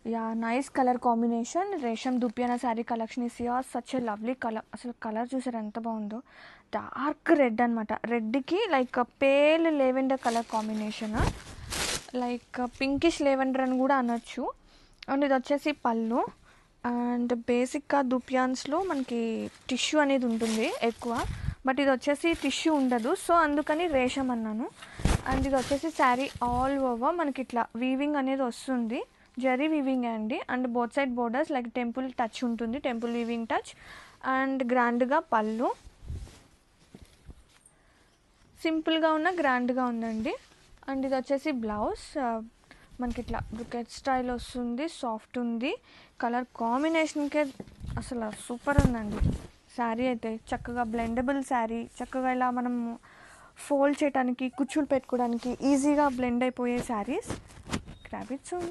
Yeah, nice color combination. రేషం దుప్పియానా sari collection is here. Such a lovely colour. అసలు colour చూసారు ఎంత బాగుందో. డార్క్ రెడ్ అనమాట. రెడ్కి like pale lavender colour combination, like pinkish lavender అని కూడా అనొచ్చు. అండ్ ఇది వచ్చేసి పళ్ళు. అండ్ బేసిక్గా దుపియాన్స్లో మనకి టిష్యూ అనేది ఉంటుంది ఎక్కువ, బట్ ఇది వచ్చేసి టిష్యూ ఉండదు, సో అందుకని రేషం అన్నాను. అండ్ ఇది వచ్చేసి శారీ ఆల్ ఓవర్ మనకి ఇట్లా వీవింగ్ అనేది వస్తుంది, జరీ వీవింగ్ అండి. And both side borders like temple touch ఉంటుంది, టెంపుల్ వీవింగ్ టచ్. అండ్ గ్రాండ్గా పళ్ళు, సింపుల్గా ఉన్న గ్రాండ్గా ఉందండి. అండ్ ఇది వచ్చేసి బ్లౌజ్ మనకి ఇట్లా బ్రుకెట్ స్టైల్ వస్తుంది, సాఫ్ట్ ఉంది. కలర్ కాంబినేషన్కే అసలు సూపర్ ఉందండి శారీ అయితే. చక్కగా బ్లెండబుల్ శారీ, చక్కగా ఇలా మనం ఫోల్డ్ చేయడానికి, కుచ్చులు పెట్టుకోవడానికి ఈజీగా బ్లెండ్ అయిపోయే శారీస్. Grab it soon.